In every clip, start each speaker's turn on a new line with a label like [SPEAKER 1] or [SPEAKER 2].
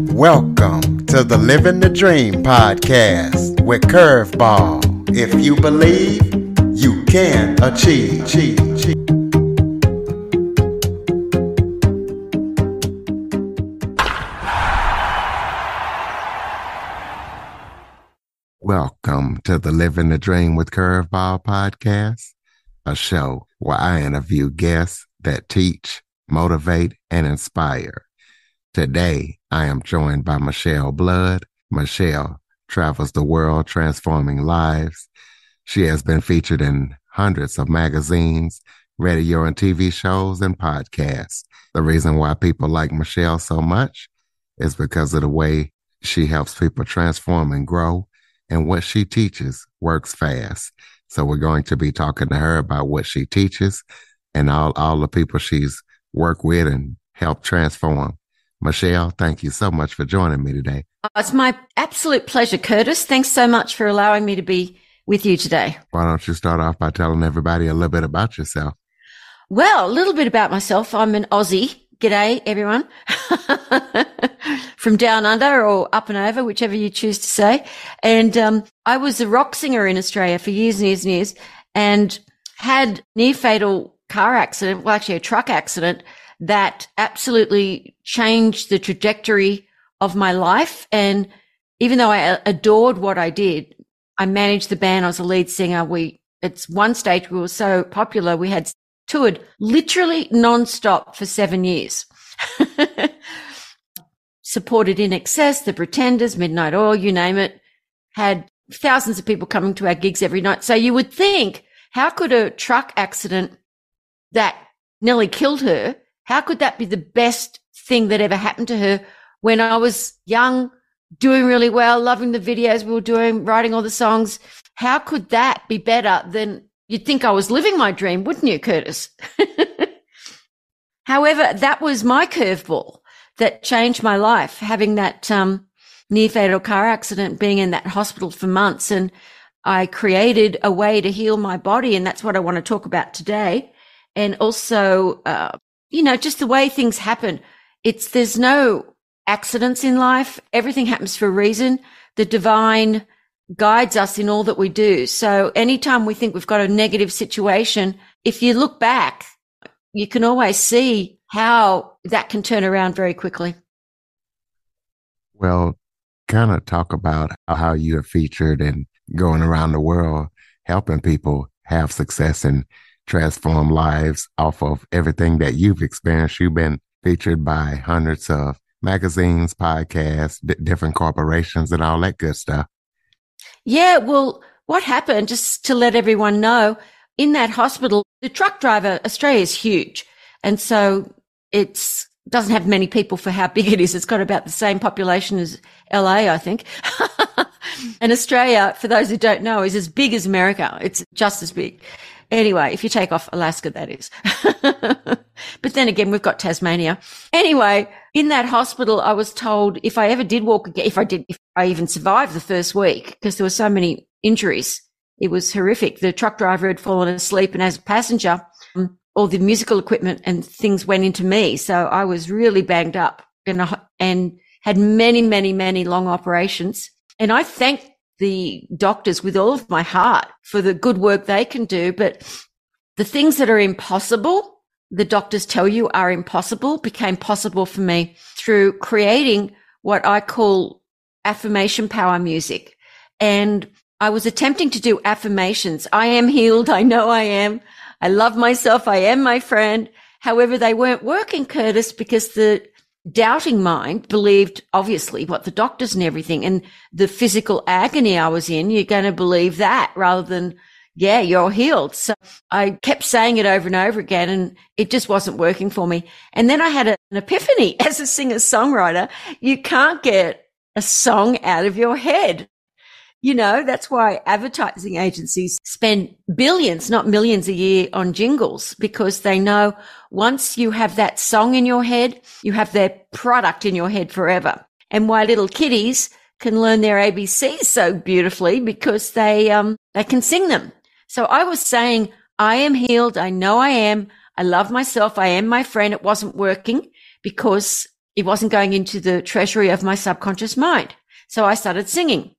[SPEAKER 1] Welcome to the Living the Dream podcast with Curveball. If you believe, you can achieve. Welcome to the Living the Dream with Curveball podcast, a show where I interview guests that teach, motivate, and inspire. Today, I am joined by Michele Blood. Michele travels the world transforming lives. She has been featured in hundreds of magazines, radio and TV shows, and podcasts. The reason why people like Michele so much is because of the way she helps people transform and grow, and what she teaches works fast. So we're going to be talking to her about what she teaches and all the people she's worked with and helped transform. Michele, thank you so much for joining me today.
[SPEAKER 2] It's my absolute pleasure, Curtis. Thanks so much for allowing me to be with you today.
[SPEAKER 1] Why don't you start off by telling everybody a little bit about yourself?
[SPEAKER 2] Well, a little bit about myself. I'm an Aussie. G'day, everyone. From down under or up and over, whichever you choose to say. And I was a rock singer in Australia for years and years and years, and had near fatal car accident, well, actually a truck accident, that absolutely changed the trajectory of my life. And even though I adored what I did, I managed the band. I was a lead singer. At one stage, we were so popular, we had toured literally nonstop for 7 years. Supported In Excess, The Pretenders, Midnight Oil, you name it. Had thousands of people coming to our gigs every night. So you would think, how could a truck accident that nearly killed her, how could that be the best thing that ever happened to her when I was young, doing really well, loving the videos we were doing, writing all the songs? How could that be better than you'd think I was living my dream, wouldn't you, Curtis? However, that was my curveball that changed my life, having that near fatal car accident, being in that hospital for months. And I created a way to heal my body. And that's what I want to talk about today. And also, just the way things happen. There's no accidents in life. Everything happens for a reason. The divine guides us in all that we do. So anytime we think we've got a negative situation, if you look back, you can always see how that can turn around very quickly.
[SPEAKER 1] Well, kind of talk about how you are featured and going around the world, helping people have success and transform lives off of everything that you've experienced. You've been featured by hundreds of magazines, podcasts, different corporations, and all that good stuff.
[SPEAKER 2] Yeah, well, what happened, just to let everyone know, in that hospital, the truck driver, Australia is huge. And so it doesn't have many people for how big it is. It's got about the same population as LA, I think. And Australia, for those who don't know, is as big as America. It's just as big. Anyway, if you take off Alaska, that is. But then again, we've got Tasmania. Anyway, in that hospital, I was told if I ever did walk again, if I even survived the first week, because there were so many injuries, it was horrific. The truck driver had fallen asleep, and as a passenger, all the musical equipment and things went into me. So I was really banged up and had many, many, many long operations. And I thank the doctors with all of my heart for the good work they can do. But the things that are impossible, the doctors tell you are impossible, became possible for me through creating what I call affirmation power music. And I was attempting to do affirmations. I am healed. I know I am. I love myself. I am my friend. However, they weren't working, Curtis, because the doubting mind believed, obviously, what the doctors and everything, and the physical agony I was in, you're going to believe that rather than, yeah, you're healed. So I kept saying it over and over again, and it just wasn't working for me. And then I had an epiphany as a singer-songwriter. You can't get a song out of your head. You know, that's why advertising agencies spend billions, not millions a year on jingles, because they know once you have that song in your head, you have their product in your head forever. And why little kiddies can learn their ABCs so beautifully because they can sing them. So I was saying, I am healed. I know I am. I love myself. I am my friend. It wasn't working because it wasn't going into the treasury of my subconscious mind. So I started singing.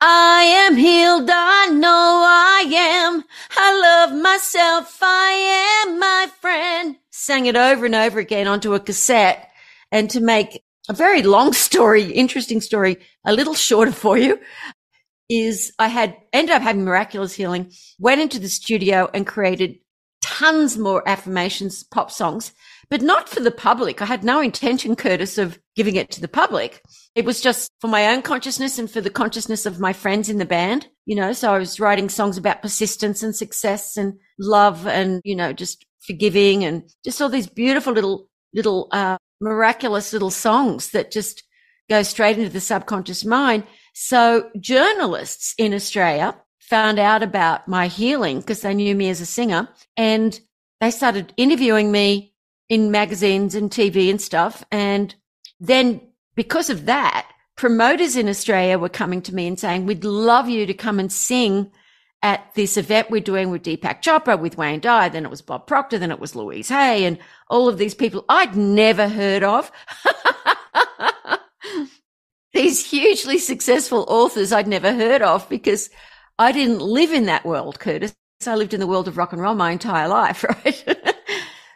[SPEAKER 2] I am healed, I know I am. I love myself, I am my friend. Sang it over and over again onto a cassette. And to make a very long story, interesting story, a little shorter for you, is I had ended up having miraculous healing, went into the studio and created tons more affirmations, pop songs, but not for the public. I had no intention, Curtis, of giving it to the public. It was just for my own consciousness and for the consciousness of my friends in the band, so I was writing songs about persistence and success and love and, just forgiving and just all these beautiful little miraculous little songs that just go straight into the subconscious mind. So journalists in Australia found out about my healing because they knew me as a singer, and they started interviewing me in magazines and TV and stuff. And then because of that, promoters in Australia were coming to me and saying, we'd love you to come and sing at this event we're doing with Deepak Chopra, with Wayne Dyer, then it was Bob Proctor, then it was Louise Hay, and all of these people I'd never heard of. These hugely successful authors I'd never heard of because I didn't live in that world, Curtis. I lived in the world of rock and roll my entire life, right?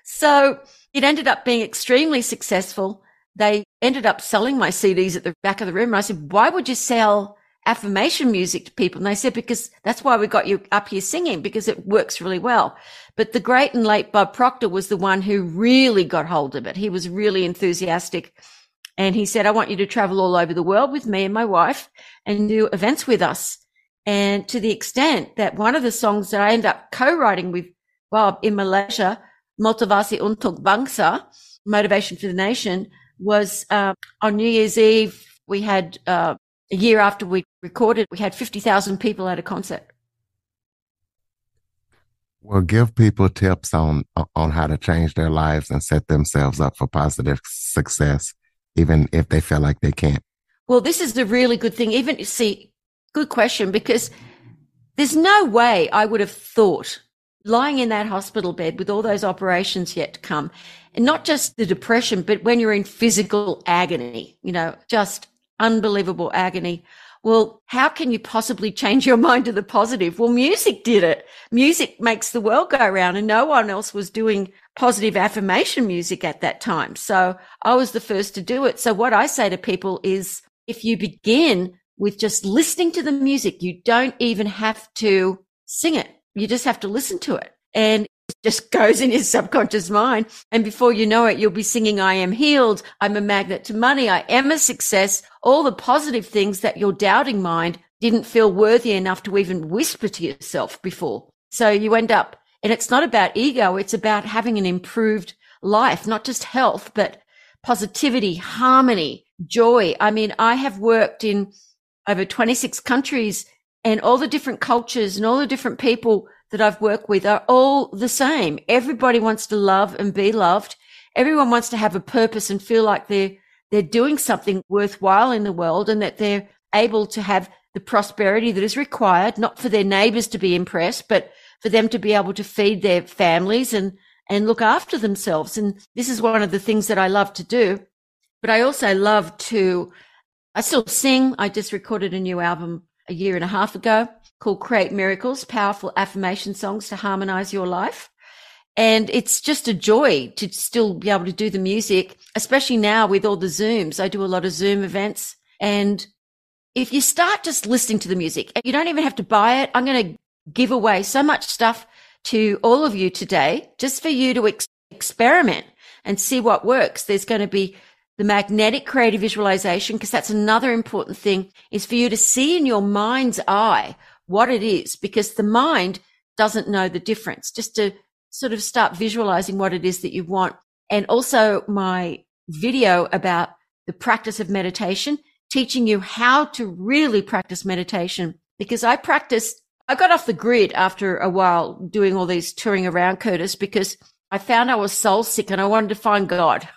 [SPEAKER 2] So it ended up being extremely successful. They ended up selling my CDs at the back of the room. And I said, why would you sell affirmation music to people? And they said, because that's why we got you up here singing, because it works really well. But the great and late Bob Proctor was the one who really got hold of it. He was really enthusiastic. And he said, I want you to travel all over the world with me and my wife and do events with us. And to the extent that one of the songs that I ended up co-writing with Bob in Malaysia, Motivasi Untuk Bangsa, Motivation for the Nation, was on New Year's Eve. We had a year after we recorded, we had 50,000 people at a concert.
[SPEAKER 1] Well, give people tips on how to change their lives and set themselves up for positive success, even if they feel like they can't.
[SPEAKER 2] Well, this is the really good thing. Good question, because there's no way I would have thought lying in that hospital bed with all those operations yet to come, and not just the depression, but when you're in physical agony, just unbelievable agony. Well, how can you possibly change your mind to the positive? Well, music did it. Music makes the world go round, and no one else was doing positive affirmation music at that time. So I was the first to do it. So what I say to people is, if you begin with just listening to the music, you don't even have to sing it. You just have to listen to it. And it just goes in your subconscious mind. And before you know it, you'll be singing, I am healed. I'm a magnet to money. I am a success. All the positive things that your doubting mind didn't feel worthy enough to even whisper to yourself before. So you end up, and it's not about ego. It's about having an improved life, not just health, but positivity, harmony, joy. I mean, I have worked in over 26 countries, and all the different cultures and all the different people that I've worked with are all the same. Everybody wants to love and be loved. Everyone wants to have a purpose and feel like they're doing something worthwhile in the world, and that they're able to have the prosperity that is required, not for their neighbors to be impressed, but for them to be able to feed their families and look after themselves. And this is one of the things that I love to do. But I also love I still sing. I just recorded a new album a year and a half ago called Create Miracles, Powerful Affirmation Songs to Harmonize Your Life. And it's just a joy to still be able to do the music, especially now with all the Zooms. I do a lot of Zoom events. And if you start just listening to the music, you don't even have to buy it. I'm going to give away so much stuff to all of you today, just for you to experiment and see what works. There's going to be the magnetic creative visualization, because that's another important thing, is for you to see in your mind's eye what it is, because the mind doesn't know the difference. Just to sort of start visualizing what it is that you want. And also my video about the practice of meditation, teaching you how to really practice meditation, because I got off the grid after a while doing all these touring around, Curtis, because I found I was soul sick and I wanted to find God.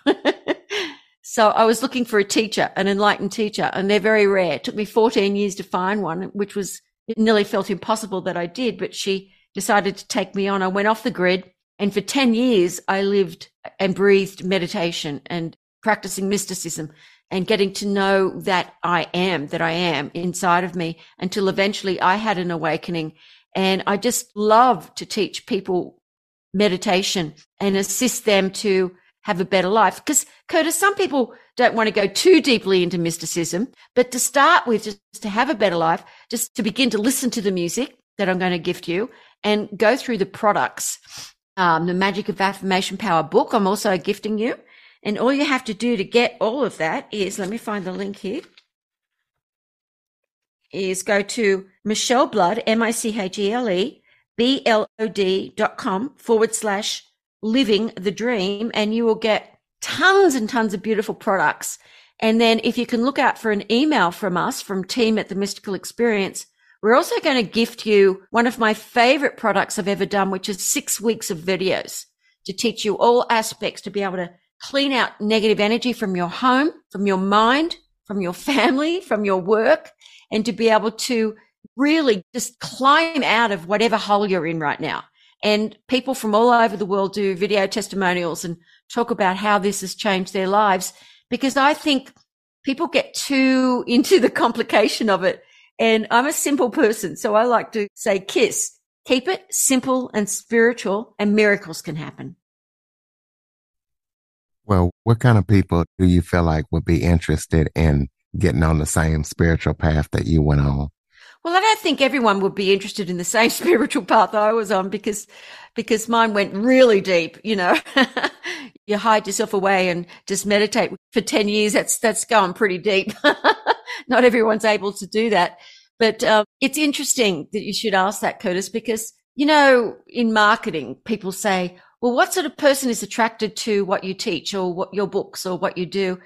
[SPEAKER 2] So I was looking for a teacher, an enlightened teacher, and they're very rare. It took me 14 years to find one, which it nearly felt impossible that I did, but she decided to take me on. I went off the grid, and for 10 years I lived and breathed meditation and practicing mysticism and getting to know that I am inside of me, until eventually I had an awakening. And I just love to teach people meditation and assist them to have a better life. Because, Curtis, some people don't want to go too deeply into mysticism, but to start with, just to have a better life, just to begin to listen to the music that I'm going to gift you and go through the products. The Magic of Affirmation Power book, I'm also gifting you. And all you have to do to get all of that is, let me find the link here, is go to Michele Blood, MicheleBlod.com/living the dream, and you will get tons and tons of beautiful products. And then if you can look out for an email from us, from team at The Mystical Experience, we're also going to gift you one of my favorite products I've ever done, which is 6 weeks of videos to teach you all aspects to be able to clean out negative energy from your home, from your mind, from your family, from your work, and to be able to really just climb out of whatever hole you're in right now. And people from all over the world do video testimonials and talk about how this has changed their lives, because I think people get too into the complication of it. And I'm a simple person, so I like to say KISS. Keep it simple and spiritual, and miracles can happen.
[SPEAKER 1] Well, what kind of people do you feel like would be interested in getting on the same spiritual path that you went on?
[SPEAKER 2] Well, I don't think everyone would be interested in the same spiritual path I was on, because mine went really deep, you know. You hide yourself away and just meditate for 10 years. That's going pretty deep. Not everyone's able to do that. But it's interesting that you should ask that, Curtis, because, you know, in marketing, people say, well, what sort of person is attracted to what you teach or what your books or what you do?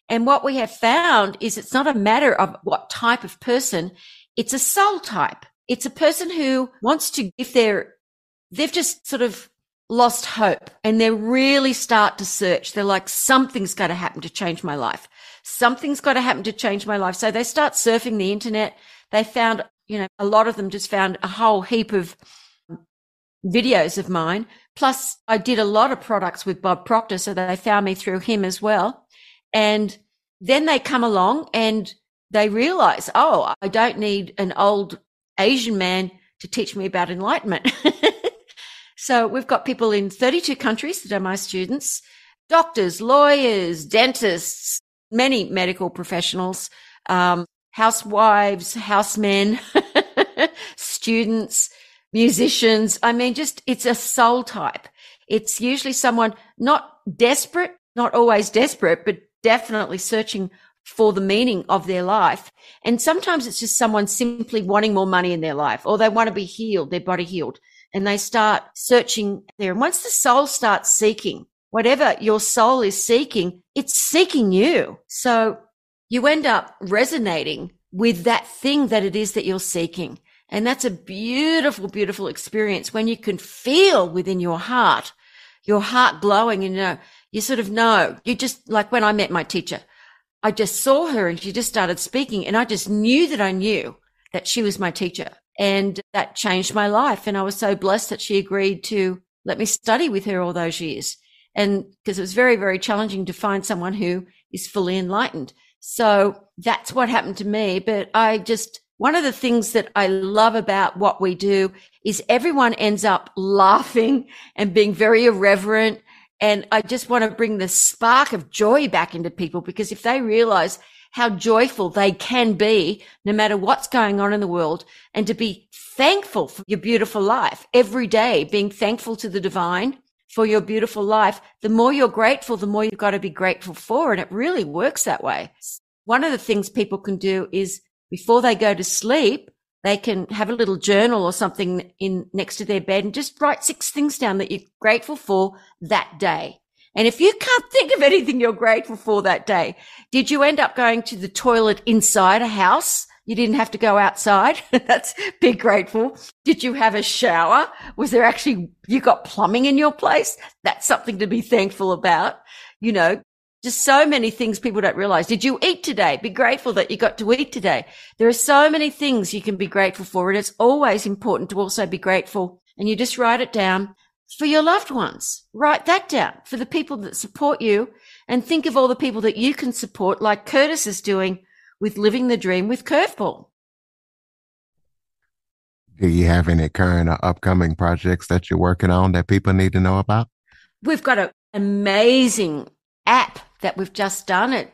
[SPEAKER 2] And what we have found is it's not a matter of what type of person. It's a soul type. It's a person who wants to, if they've just sort of lost hope and they really start to search. They're like, something's got to happen to change my life. Something's got to happen to change my life. So they start surfing the internet. They found, you know, a lot of them just found a whole heap of videos of mine. Plus, I did a lot of products with Bob Proctor, so they found me through him as well. And then they come along and they realize, oh, I don't need an old Asian man to teach me about enlightenment. So we've got people in 32 countries that are my students, doctors, lawyers, dentists, many medical professionals, housewives, housemen, students, musicians. I mean, just, it's a soul type. It's usually someone not desperate, not always desperate, but definitely searching for the meaning of their life. And sometimes it's just someone simply wanting more money in their life, or they want to be healed, their body healed, and they start searching there. And once the soul starts seeking, whatever your soul is seeking, it's seeking you. So you end up resonating with that thing that it is that you're seeking. And that's a beautiful, beautiful experience when you can feel within your heart glowing, and you sort of know. You just, like when I met my teacher, I just saw her and she just started speaking, and I just knew that I knew that she was my teacher, and that changed my life. And I was so blessed that she agreed to let me study with her all those years. And because it was very, very challenging to find someone who is fully enlightened. So that's what happened to me. But one of the things that I love about what we do is everyone ends up laughing and being very irreverent. And I just want to bring the spark of joy back into people, because if they realize how joyful they can be, no matter what's going on in the world, and to be thankful for your beautiful life every day, being thankful to the divine for your beautiful life, the more you're grateful, the more you've got to be grateful for. And it really works that way. One of the things people can do is, before they go to sleep, they can have a little journal or something in next to their bed and just write 6 things down that you're grateful for that day. And if you can't think of anything you're grateful for that day, did you end up going to the toilet inside a house? You didn't have to go outside. That's be grateful. Did you have a shower? Was there actually, you got plumbing in your place? That's something to be thankful about. You know, just so many things people don't realize. Did you eat today? Be grateful that you got to eat today. There are so many things you can be grateful for. And it's always important to also be grateful. And you just write it down for your loved ones. Write that down for the people that support you. and think of all the people that you can support, like Curtis is doing with Living the Dream with Curveball.
[SPEAKER 1] Do you have any current or upcoming projects that you're working on that people need to know about?
[SPEAKER 2] We've got an amazing app that we've just done. It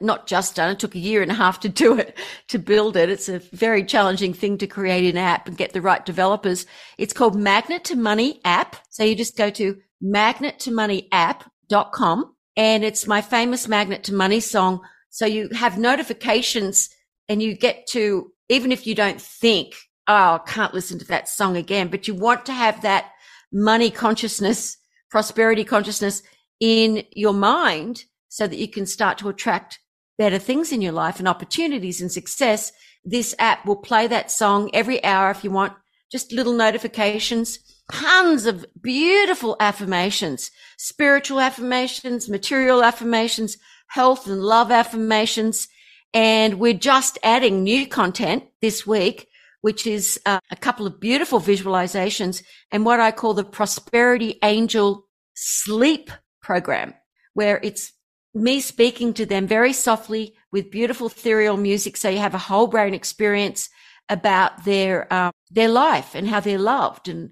[SPEAKER 2] took a year and a half to do it, to build it. It's a very challenging thing to create an app and get the right developers. It's called Magnet to Money app. So you just go to magnettomoneyapp.com, and it's my famous Magnet to Money song. So you have notifications and you get to, even if you don't think, oh, I can't listen to that song again, but you want to have that money consciousness, prosperity consciousness in your mind so that you can start to attract better things in your life and opportunities and success. This app will play that song every hour if you want, just little notifications, tons of beautiful affirmations, spiritual affirmations, material affirmations, health and love affirmations. And we're just adding new content this week, which is a couple of beautiful visualizations and what I call the Prosperity Angel Sleep Program, where it's me speaking to them very softly with beautiful ethereal music. So you have a whole brain experience about their life and how they're loved and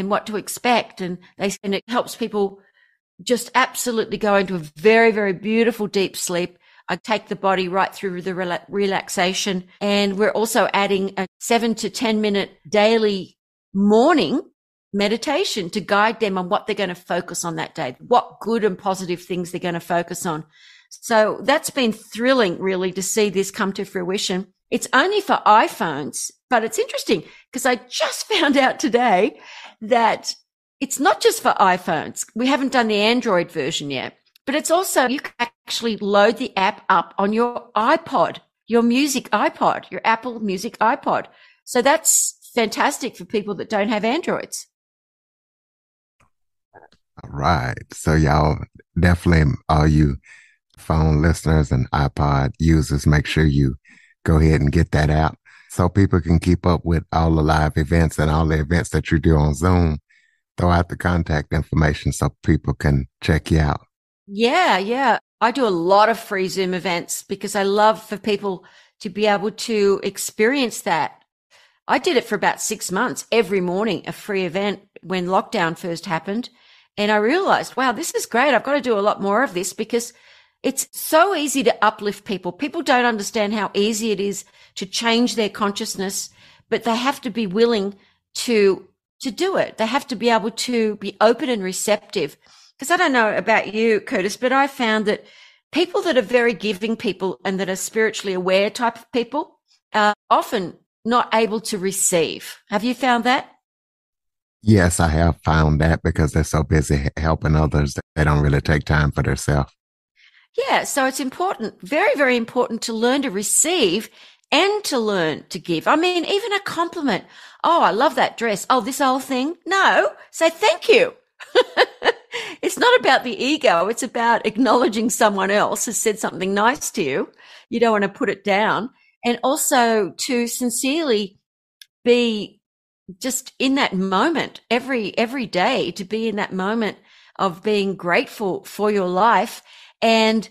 [SPEAKER 2] what to expect. And it helps people just absolutely go into a very, very beautiful deep sleep. I take the body right through the relaxation. And we're also adding a 7 to 10 minute daily morning meditation to guide them on what they're going to focus on that day, what good and positive things they're going to focus on. So that's been thrilling, really, to see this come to fruition. It's only for iPhones, but it's interesting because I just found out today that it's not just for iPhones. We haven't done the Android version yet, but it's also, you can actually load the app up on your iPod, your music iPod, your Apple Music iPod. So that's fantastic for people that don't have Androids.
[SPEAKER 1] All right. So y'all definitely, all you phone listeners and iPod users, make sure you go ahead and get that app so people can keep up with all the live events and all the events that you do on Zoom. Throw out the contact information so people can check you out.
[SPEAKER 2] Yeah. I do a lot of free Zoom events because I love for people to be able to experience that. I did it for about 6 months, every morning, a free event when lockdown first happened. And I realized, wow, this is great. I've got to do a lot more of this because it's so easy to uplift people. People don't understand how easy it is to change their consciousness, but they have to be willing to do it. They have to be able to be open and receptive. Because I don't know about you, Curtis, but I found that people that are very giving people and that are spiritually aware type of people are often not able to receive. Have you found that?
[SPEAKER 1] Yes, I have found that because they're so busy helping others that they don't really take time for themselves.
[SPEAKER 2] Yeah, so it's important, very, very important to learn to receive and to learn to give. I mean, even a compliment. Oh, I love that dress. Oh, this old thing. No, say thank you. It's not about the ego. It's about acknowledging someone else has said something nice to you. You don't want to put it down. And also to sincerely be just in that moment every day, to be in that moment of being grateful for your life. And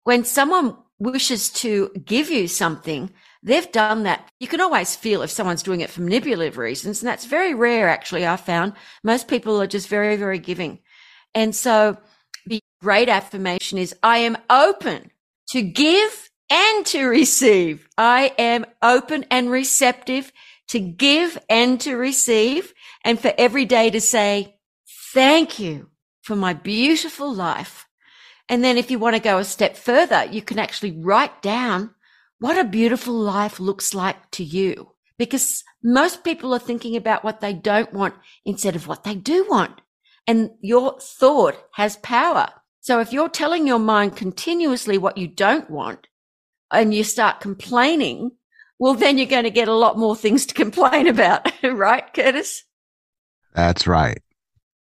[SPEAKER 2] when someone wishes to give you something, they've done that. You can always feel if someone's doing it for manipulative reasons. And that's very rare, actually, I found. Most people are just very, very giving. And so the great affirmation is, I am open to give and to receive. I am open and receptive to give and to receive. And for every day to say, thank you for my beautiful life. And then if you want to go a step further, you can actually write down what a beautiful life looks like to you, because most people are thinking about what they don't want instead of what they do want. And your thought has power. So if you're telling your mind continuously what you don't want and you start complaining, well, then you're going to get a lot more things to complain about. Right, Curtis?
[SPEAKER 1] That's right.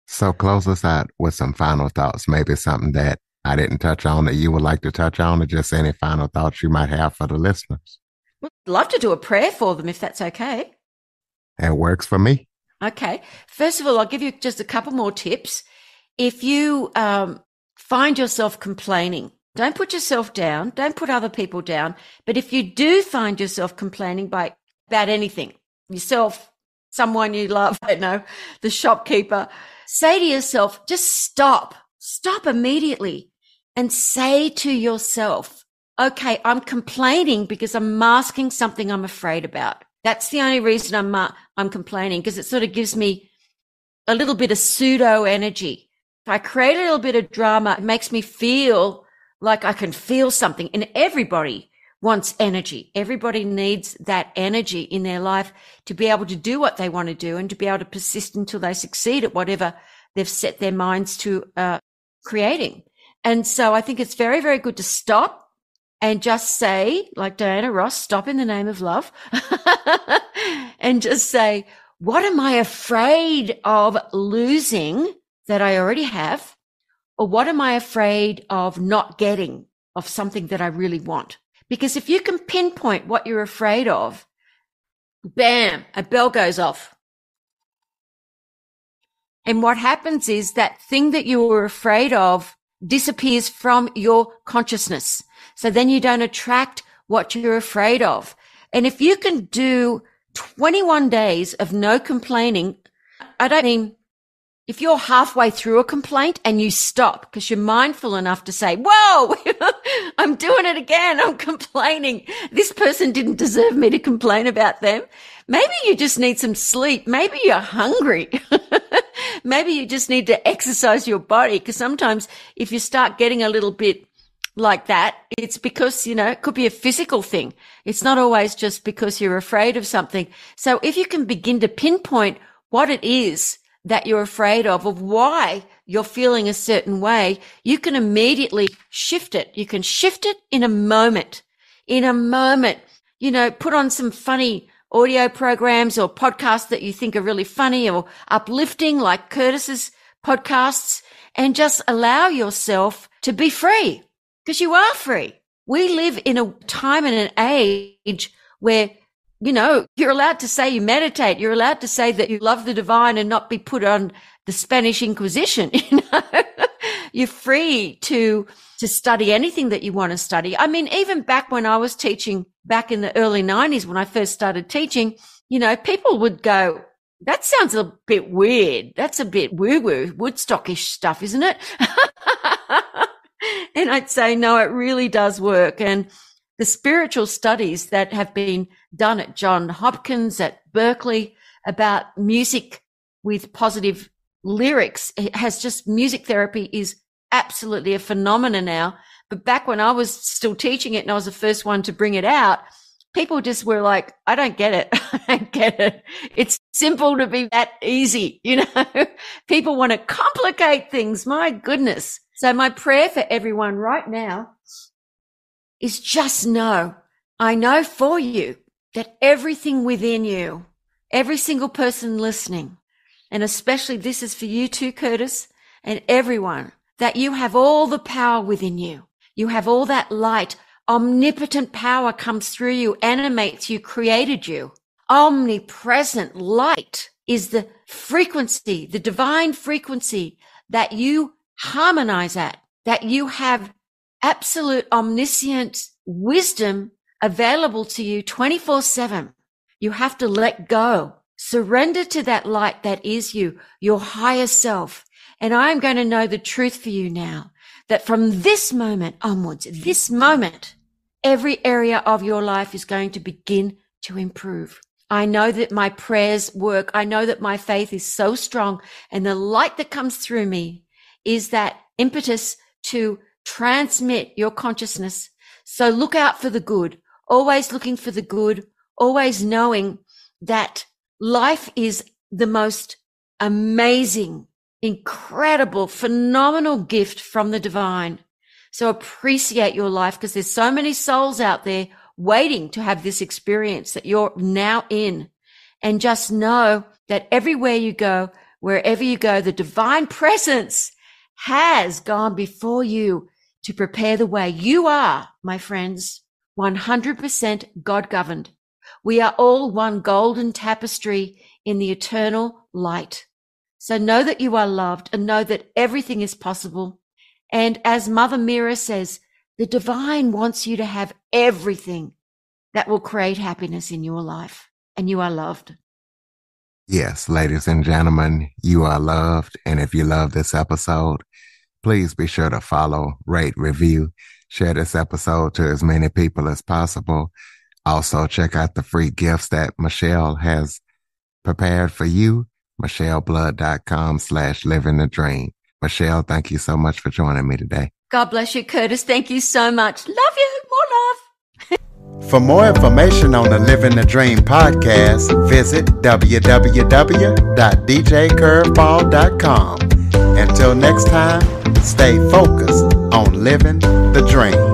[SPEAKER 1] So close us out with some final thoughts, maybe something that I didn't touch on that you would like to touch on, or just any final thoughts you might have for the listeners.
[SPEAKER 2] I'd love to do a prayer for them if that's okay.
[SPEAKER 1] It works for me.
[SPEAKER 2] Okay. First of all, I'll give you just a couple more tips. If you find yourself complaining Don't put yourself down. Don't put other people down. But if you do find yourself complaining about anything, yourself, someone you love, I don't know, the shopkeeper, say to yourself, just stop immediately and say to yourself, okay, I'm complaining because I'm masking something I'm afraid about. That's the only reason I'm complaining, because it sort of gives me a little bit of pseudo energy. If I create a little bit of drama, it makes me feel like I can feel something. And everybody wants energy. Everybody needs that energy in their life to be able to do what they want to do and to be able to persist until they succeed at whatever they've set their minds to creating. And so I think it's very, very good to stop and just say, like Diana Ross, stop in the name of love and just say, what am I afraid of losing that I already have? Or what am I afraid of not getting of something that I really want? Because if you can pinpoint what you're afraid of, bam, a bell goes off. And what happens is that thing that you were afraid of disappears from your consciousness. So then you don't attract what you're afraid of. And if you can do 21 days of no complaining, I don't mean if you're halfway through a complaint and you stop because you're mindful enough to say, whoa, I'm doing it again. I'm complaining. This person didn't deserve me to complain about them. Maybe you just need some sleep. Maybe you're hungry. Maybe you just need to exercise your body, because sometimes if you start getting a little bit like that, it's because, it could be a physical thing. It's not always just because you're afraid of something. So if you can begin to pinpoint what it is that you're afraid of why you're feeling a certain way, you can immediately shift it. You can shift it in a moment. In a moment, put on some funny audio programs or podcasts that you think are really funny or uplifting, like Curtis's podcasts, and just allow yourself to be free, because you are free. We live in a time and an age where, you're allowed to say you meditate. You're allowed to say that you love the divine and not be put on the Spanish Inquisition. You're free to study anything that you want to study. I mean, even back when I was teaching back in the early 90s, when I first started teaching, people would go, that sounds a bit weird. That's a bit woo-woo, Woodstockish stuff, isn't it? And I'd say, no, it really does work. And the spiritual studies that have been done at Johns Hopkins, at Berkeley, about music with positive lyrics, it has just, music therapy is absolutely a phenomenon now. But back when I was still teaching it and I was the first one to bring it out, people just were like, I don't get it. I don't get it. It's simple to be that easy. People want to complicate things. My goodness. So my prayer for everyone right now is just know, I know for you that everything within you, every single person listening, and especially this is for you too, Curtis, and everyone, that you have all the power within you. You have all that light. Omnipotent power comes through you, animates you, created you. Omnipresent light is the frequency, the divine frequency that you harmonize at, that you have absolute omniscient wisdom available to you 24/7. You have to let go, surrender to that light that is you, your higher self. And I'm going to know the truth for you now, that from this moment onwards, this moment, every area of your life is going to begin to improve. I know that my prayers work. I know that my faith is so strong, and the light that comes through me is that impetus to transmit your consciousness. So look out for the good, always looking for the good, always knowing that life is the most amazing, incredible, phenomenal gift from the divine. So appreciate your life, because there's so many souls out there waiting to have this experience that you're now in. And just know that everywhere you go, wherever you go, the divine presence has gone before you to prepare the way. You are, my friends, 100% God-governed. We are all one golden tapestry in the eternal light. So know that you are loved, and know that everything is possible. And as Mother Mira says, The divine wants you to have everything that will create happiness in your life, and you are loved.
[SPEAKER 1] Yes, ladies and gentlemen, you are loved. And if you love this episode, please be sure to follow, rate, review, share this episode to as many people as possible. Also, check out the free gifts that Michele has prepared for you. MichelleBlood.com/living the dream. Michele, thank you so much for joining me today.
[SPEAKER 2] God bless you, Curtis. Thank you so much. Love you. More love.
[SPEAKER 1] For more information on the Living the Dream podcast, visit www.djcurveball.com. Until next time, stay focused on living the dream.